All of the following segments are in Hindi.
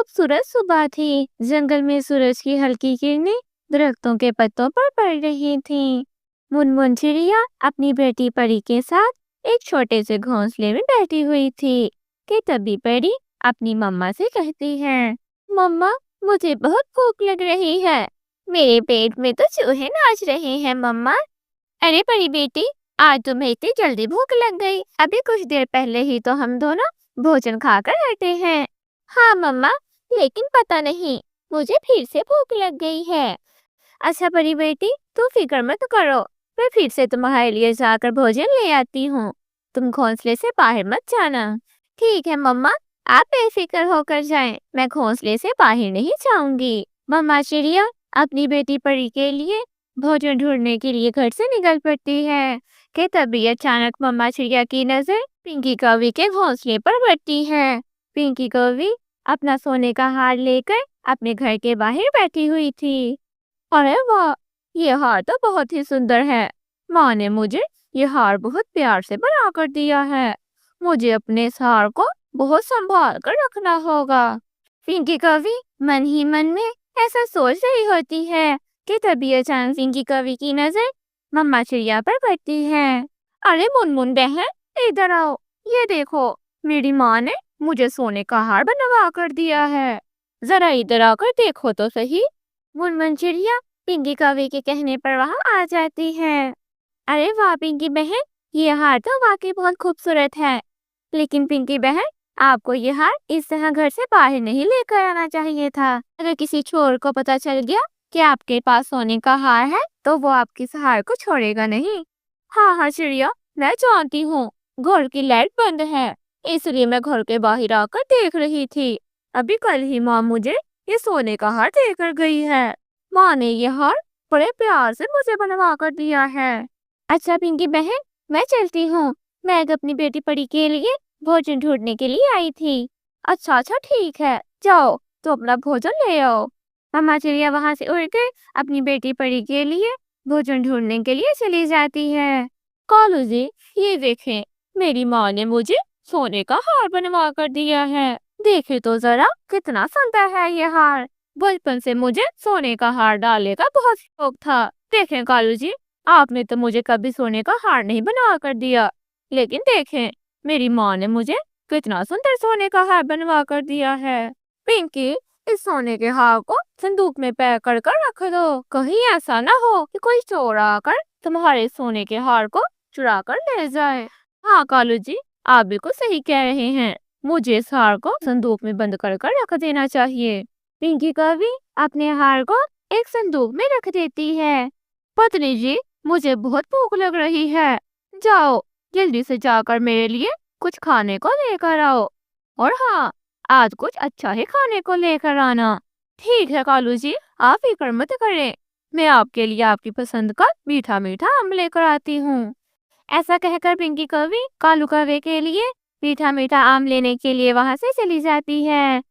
खूबसूरत सुबह थी। जंगल में सूरज की हल्की किरणें दरख्तों के पत्तों पर पड़ रही थीं। मुनमुन चिड़िया अपनी बेटी परी के साथ एक छोटे से घोंसले में बैठी हुई थी कि तभी परी अपनी मम्मा से कहती है, मम्मा, मुझे बहुत भूख लग रही है। मेरे पेट में तो चूहे नाच रहे हैं मम्मा। अरे परी बेटी, आज तुम्हें इतनी जल्दी भूख लग गई? अभी कुछ देर पहले ही तो हम दोनों भोजन खाकर हटे हैं। हाँ मम्मा, लेकिन पता नहीं मुझे फिर से भूख लग गई है। अच्छा परी बेटी, तू फिक्र मत करो, मैं फिर से तुम्हारे लिए जाकर भोजन ले आती हूँ। तुम घोंसले से बाहर मत जाना। ठीक है मम्मा, आप बेफिक्र होकर जाएं, मैं घोंसले से बाहर नहीं जाऊंगी। मम्मा चिड़िया अपनी बेटी परी के लिए भोजन ढूंढने के लिए घर से निकल पड़ती है कि तभी अचानक मम्मा चिड़िया की नजर पिंकी कौवी के घोंसले पर पड़ती है। पिंकी कौवी अपना सोने का हार लेकर अपने घर के बाहर बैठी हुई थी। अरे वाह, ये हार तो बहुत ही सुंदर है। माँ ने मुझे ये हार बहुत प्यार से बना कर दिया है। मुझे अपने इस हार को बहुत संभाल कर रखना होगा। पिंकी कवि मन ही मन में ऐसा सोच रही होती है कि तभी अचानक पिंकी कवि की नजर मम्मा चिड़िया पर पड़ती है। अरे मुनमुन बहन, इधर आओ। ये देखो, मेरी माँ ने मुझे सोने का हार बनवा कर दिया है। जरा इधर आकर देखो तो सही। मुनमुन चिड़िया पिंकी कवि के कहने पर वहां आ जाती है। अरे वाह पिंकी बहन, ये हार तो वाकई बहुत खूबसूरत है। लेकिन पिंकी बहन, आपको ये हार इस तरह घर से बाहर नहीं लेकर आना चाहिए था। अगर किसी चोर को पता चल गया कि आपके पास सोने का हार है तो वो आपकी इस हार को छोड़ेगा नहीं। हाँ हाँ चिड़िया, मैं जानती हूँ, घर की लाइट बंद है, इसलिए मैं घर के बाहर आकर देख रही थी। अभी कल ही माँ मुझे ये सोने का हार देकर गई है। माँ ने ये हार बड़े प्यार से मुझे बनवा कर दिया है। अच्छा पिंकी बहन, मैं चलती हूँ। मैं आज अपनी बेटी परी के लिए भोजन ढूंढने के लिए आई थी। अच्छा अच्छा ठीक है, जाओ तो अपना भोजन ले आओ। मम्मा चिड़िया वहां से उड़कर अपनी बेटी परी के लिए भोजन ढूंढने के लिए चली जाती है। कालू जी, ये देखें, मेरी माँ ने मुझे सोने का हार बनवा कर दिया है। देखे तो जरा कितना सुंदर है ये हार। बचपन से मुझे सोने का हार डालने का बहुत शौक था। देखें कालू जी, आपने तो मुझे कभी सोने का हार नहीं बनवा कर दिया, लेकिन देखें, मेरी माँ ने मुझे कितना सुंदर सोने का हार बनवा कर दिया है। पिंकी, इस सोने के हार को संदूक में पैक कर कर रख दो। कहीं ऐसा ना हो कि कोई चोर आकर तुम्हारे सोने के हार को चुरा कर ले जाए। हाँ कालू जी, आप बिल्कुल सही कह रहे हैं, मुझे इस हार को संदूक में बंद कर कर रख देना चाहिए। पिंकी कवि अपने हार को एक संदूक में रख देती है। पत्नी जी, मुझे बहुत भूख लग रही है, जाओ जल्दी से जाकर मेरे लिए कुछ खाने को लेकर आओ। और हाँ, आज कुछ अच्छा ही खाने को लेकर आना। ठीक है कालू जी, आप फिक्र मत करें, मैं आपके लिए आपकी पसंद का मीठा मीठा आम लेकर आती हूँ। ऐसा कहकर पिंकी कवि कालू कौवे के लिए मीठा मीठा आम लेने के लिए वहां से चली जाती है।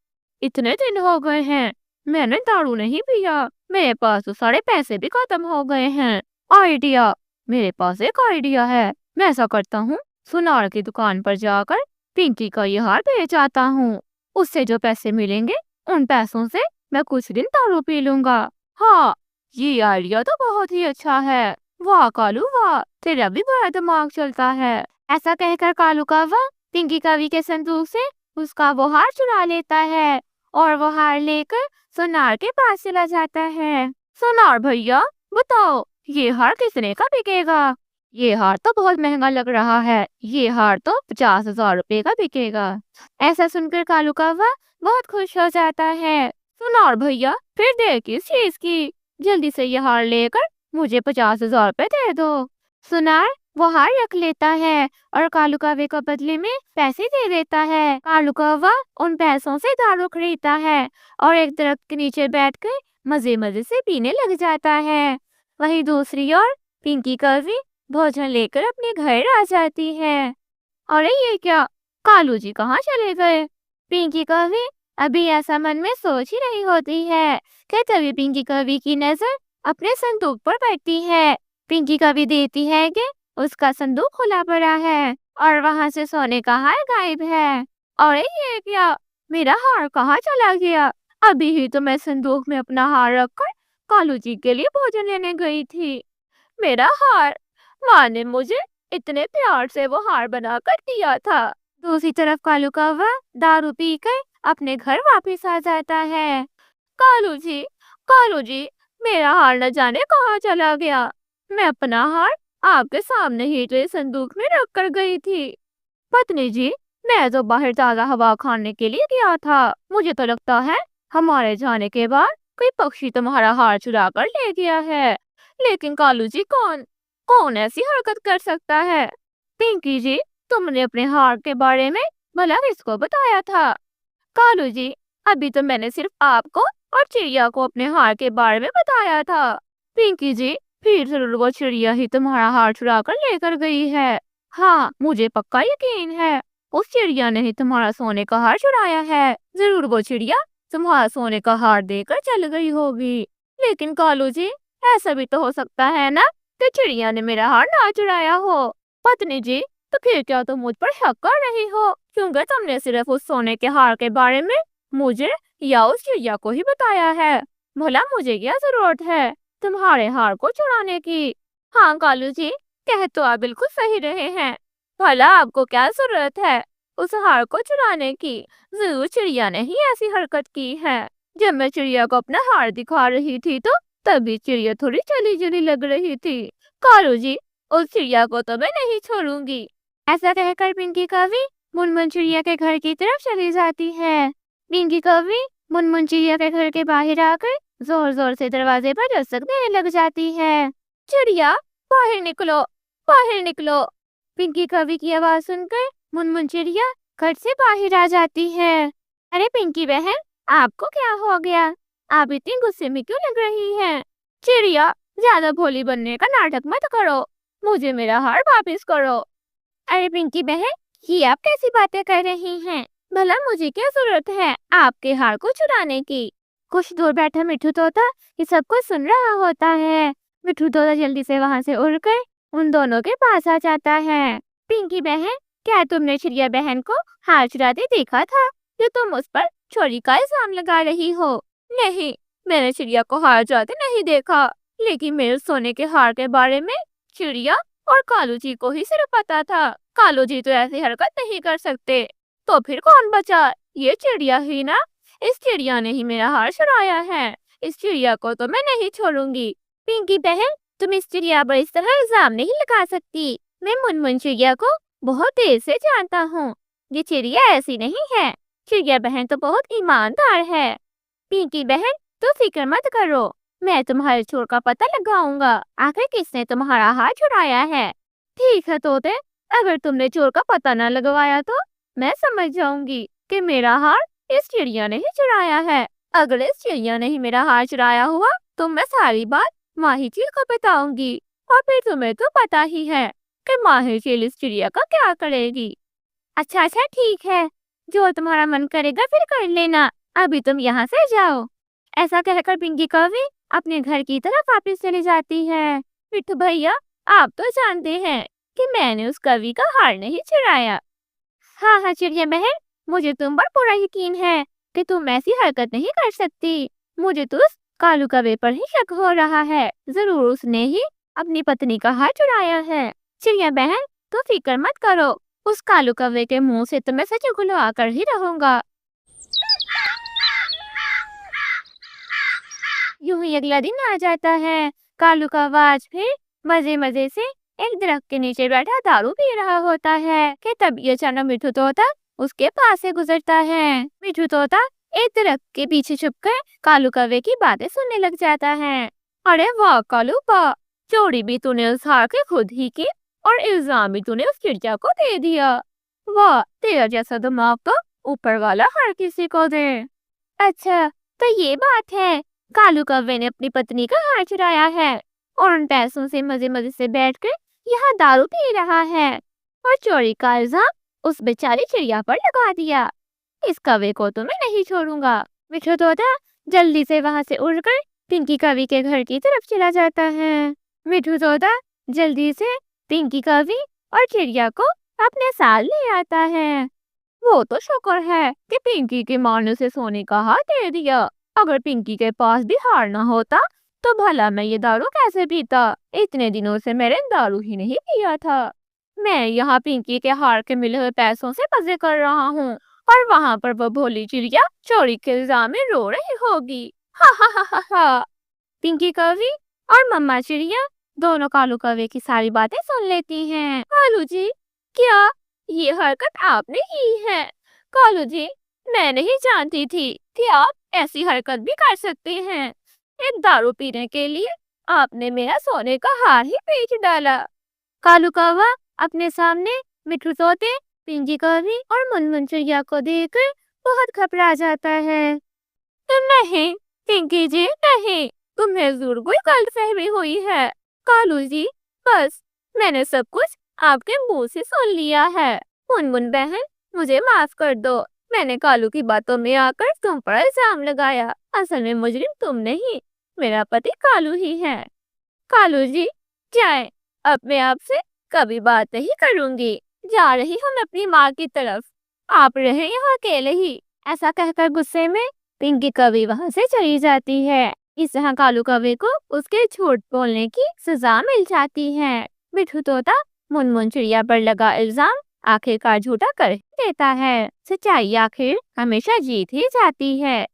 इतने दिन हो गए हैं, मैंने दारू नहीं पिया, मेरे पास तो सारे पैसे भी खत्म हो गए हैं। आइडिया, मेरे पास एक आइडिया है, मैं ऐसा करता हूँ, सुनार की दुकान पर जाकर पिंकी का ये हार बेच आता हूँ। उससे जो पैसे मिलेंगे उन पैसों से मैं कुछ दिन दारू पी लूंगा। हाँ, ये आइडिया तो बहुत ही अच्छा है। वाह कालू वाह, तेरा भी बड़ा दिमाग चलता है। ऐसा कहकर कालू कौवा पिंकी कवि के संदूक से उसका वो हार चुरा लेता है और वो हार लेकर सोनार के पास चला जाता है। सोनार भैया, बताओ ये हार कितने का बिकेगा? ये हार तो बहुत महंगा लग रहा है, ये हार तो 50,000 रुपए का बिकेगा। ऐसा सुनकर कालू कौवा बहुत खुश हो जाता है। सोनार भैया, फिर देर किस चीज की, जल्दी से ये हार लेकर मुझे 50,000 रुपए दे दो। सोनार वो हार रख लेता है और कालू कौवे को बदले में पैसे दे देता है। कालू कौवा उन पैसों से दारू खरीदता है और एक दरख्त के नीचे बैठकर मजे मजे से पीने लग जाता है। वहीं दूसरी ओर पिंकी कौवी भोजन लेकर अपने घर आ जाती है। अरे ये क्या, कालू जी कहाँ चले गए? पिंकी कौवी अभी ऐसा मन में सोच ही रही होती है कि तभी पिंकी कौवी की नजर अपने संदूक पर पड़ती है। पिंकी कवि देती है कि उसका संदूक खुला पड़ा है और वहां से सोने का हार गायब है। अरे ये क्या, मेरा हार कहाँ चला गया? अभी ही तो मैं संदूक में अपना हार रखकर कालू जी के लिए भोजन लेने गई थी। मेरा हार, माँ ने मुझे इतने प्यार से वो हार बनाकर दिया था। दूसरी तरफ कालू कौवा दारू पीकर अपने घर वापस आ जाता है। कालू जी, कालू जी, मेरा हार न जाने कहाँ चला गया। मैं अपना हार आपके सामने ही तो इस संदूक में रख कर गई थी। पत्नी जी, मैं तो बाहर ताजा हवा खाने के लिए गया था। मुझे तो लगता है हमारे जाने के बाद कोई पक्षी तुम्हारा हार चुरा कर ले गया है। लेकिन कालू जी, कौन कौन ऐसी हरकत कर सकता है? पिंकी जी, तुमने अपने हार के बारे में भला किसको बताया था? कालू जी, अभी तो मैंने सिर्फ आपको और चिड़िया को अपने हार के बारे में बताया था। पिंकी जी, फिर जरूर वो चिड़िया ही तुम्हारा हार चुरा कर लेकर गई है। हाँ, मुझे पक्का यकीन है उस चिड़िया ने ही तुम्हारा सोने का हार चुराया है। जरूर वो चिड़िया तुम्हारा सोने का हार देकर चल गई होगी। लेकिन कालू जी, ऐसा भी तो हो सकता है ना कि चिड़िया ने मेरा हार ना चुराया हो। पत्नी जी, तो फिर क्या तुम मुझ पर शक कर रही हो? क्योंकि तुमने सिर्फ उस सोने के हार के बारे में मुझे या उस चिड़िया को ही बताया है। भला मुझे क्या जरूरत है तुम्हारे हार को चुराने की? हाँ कालू जी, कह तो आप बिल्कुल सही रहे हैं। भला आपको क्या जरूरत है उस हार को चुराने की? जरूर चिड़िया ने ही ऐसी हरकत की है। जब मैं चिड़िया को अपना हार दिखा रही थी तो तभी चिड़िया थोड़ी चली चली लग रही थी। कालू जी, उस चिड़िया को तो मैं नहीं छोड़ूंगी। ऐसा कहकर पिंकी कवि मुनमुन चिड़िया के घर की तरफ चली जाती है। पिंकी कवि मुनमुन चिड़िया के घर के बाहर आकर जोर जोर से दरवाजे पर दस्तक देने लग जाती है। चिड़िया, बाहर निकलो, बाहर निकलो। पिंकी कवि की आवाज सुनकर मुनमुन चिड़िया घर से बाहर आ जाती है। अरे पिंकी बहन, आपको क्या हो गया? आप इतनी गुस्से में क्यों लग रही हैं? चिड़िया, ज्यादा भोली बनने का नाटक मत करो, मुझे मेरा हार वापस करो। अरे पिंकी बहन, ये आप कैसी बातें कर रही हैं? भला मुझे क्या जरूरत है आपके हार को चुराने की? कुछ दूर बैठा मिठू तोता ये सब कुछ सुन रहा होता है। मिठू तोता जल्दी से वहां से उड़कर उन दोनों के पास आ जाता है। पिंकी बहन, क्या तुमने चिड़िया बहन को हार चुराते देखा था जो तुम उस पर चोरी का इल्जाम लगा रही हो? नहीं, मैंने चिड़िया को हार चुराते नहीं देखा, लेकिन मेरे सोने के हार के बारे में चिड़िया और कालू जी को ही सिर्फ पता था। कालू जी तो ऐसी हरकत नहीं कर सकते। तो फिर कौन बचा? ये चिड़िया ही ना। इस चिड़िया ने ही मेरा हार चुराया है। इस चिड़िया को तो मैं नहीं छोड़ूंगी। पिंकी बहन, तुम इस चिड़िया पर इस तरह इल्जाम नहीं लगा सकती। मैं मुनमुन चिड़िया को बहुत देर से जानता हूँ। ये चिड़िया ऐसी नहीं है। चिड़िया बहन तो बहुत ईमानदार है। पिंकी बहन, तो फिक्र मत करो, मैं तुम्हारे चोर का पता लगाऊंगा। आखिर किसने तुम्हारा हार चुराया है? ठीक है तोते, अगर तुमने चोर का पता न लगवाया तो मैं समझ जाऊंगी कि मेरा हार इस चिड़िया ने ही चुराया है। अगर इस चिड़िया ने ही मेरा हार चुराया हुआ तो मैं सारी बात माही चील को बताऊंगी। और फिर तुम्हें तो पता ही है कि माही चील इस चिड़िया का क्या करेगी। अच्छा अच्छा ठीक है, जो तुम्हारा मन करेगा फिर कर लेना। अभी तुम यहाँ से जाओ। ऐसा कहकर पिंकी कवि अपने घर की तरफ वापस चली जाती है। मिट्ठू भैया, आप तो जानते हैं कि मैंने उस कवि का हार नहीं चुराया। हाँ हाँ चिड़िया बहन, मुझे तुम पर पूरा यकीन है कि तुम ऐसी हरकत नहीं कर सकती। मुझे तो उस कालू कौवे पर ही शक हो रहा है। जरूर उसने ही अपनी पत्नी का हार चुराया है। चिड़िया बहन, तो फिक्र मत करो, उस कालू कौवे के मुंह से तो मैं सच उगलवा कर ही रहूंगा। यूं ही अगला दिन आ जाता है। कालू कौवा आज फिर मजे मजे से एक दरख्त के नीचे बैठा दारू पी रहा होता है कि तभी अचानक मिठू तोता उसके पास से गुजरता है। मिठू तोता एक दरख्त के पीछे छुपकर कालू कौवे की बातें सुनने लग जाता है। अरे वाह कालू वाह, चोरी भी तूने उस हार के खुद ही की और इल्जाम भी तूने उस चिड़िया को दे दिया। वाह, तेरा जैसा दिमाग तो ऊपर वाला हर किसी को दे। अच्छा, तो ये बात है, कालू कौवे ने अपनी पत्नी का हार चुराया है और उन पैसों से मजे मजे से बैठकर यहाँ दारू पी रहा है और चोरी का इल्जाम उस बेचारी चिड़िया पर लगा दिया। इस कौवे को तो मैं नहीं छोड़ूंगा। मिठू तोता जल्दी से वहां से उड़कर पिंकी कवि के घर की तरफ चला जाता है। मिठू तोता जल्दी से पिंकी कवि और चिड़िया को अपने साथ ले आता है। वो तो शुक्र है कि पिंकी की माँ ने उसे सोने का हाथ दे दिया। अगर पिंकी के पास भी हार ना होता तो भला मैं ये दारू कैसे पीता। इतने दिनों से मैंने दारू ही नहीं पिया था। मैं यहाँ पिंकी के हार के मिले हुए पैसों से मजे कर रहा हूँ और वहां पर वो भोली चिड़िया चोरी के इल्जाम में रो रही होगी। हा हा हा हा हा। पिंकी कौवी और मम्मा चिड़िया दोनों कालू कौवे की सारी बातें सुन लेती हैं। कालू जी, क्या ये हरकत आपने की है? कालू जी, मैं नहीं जानती थी कि आप ऐसी हरकत भी कर सकते हैं। एक दारू पीने के लिए आपने मेरा सोने का हार ही बेच डाला। कालू कौवा अपने सामने मिट्ठू तोते, पिंकी कौवी और मुनमुन चिड़िया को देखकर बहुत घबरा जाता है। नहीं, पिंकी जी नहीं, तुम्हें जरूर कोई गलतफहमी हुई है। कालू जी, बस मैंने सब कुछ आपके मुंह से सुन लिया है। मुनमुन बहन, मुझे माफ कर दो। मैंने कालू की बातों में आकर तुम पर इल्जाम लगाया। असल में मुजरिम तुम नहीं, मेरा पति कालू ही है। कालू जी, जाए, अब मैं आपसे कभी बात नहीं करूंगी। जा रही हूँ मैं अपनी माँ की तरफ। आप रहे यहाँ अकेले ही। ऐसा कहकर गुस्से में पिंकी कौवी वहां से चली जाती है। इस तरह कालू कौवे को उसके झूठ बोलने की सजा मिल जाती है। मिठू तोता मुनमुन चिड़िया पर लगा इल्जाम आखिरकार झूठा कर ही देता है। सच्चाई आखिर हमेशा जीत ही जाती है।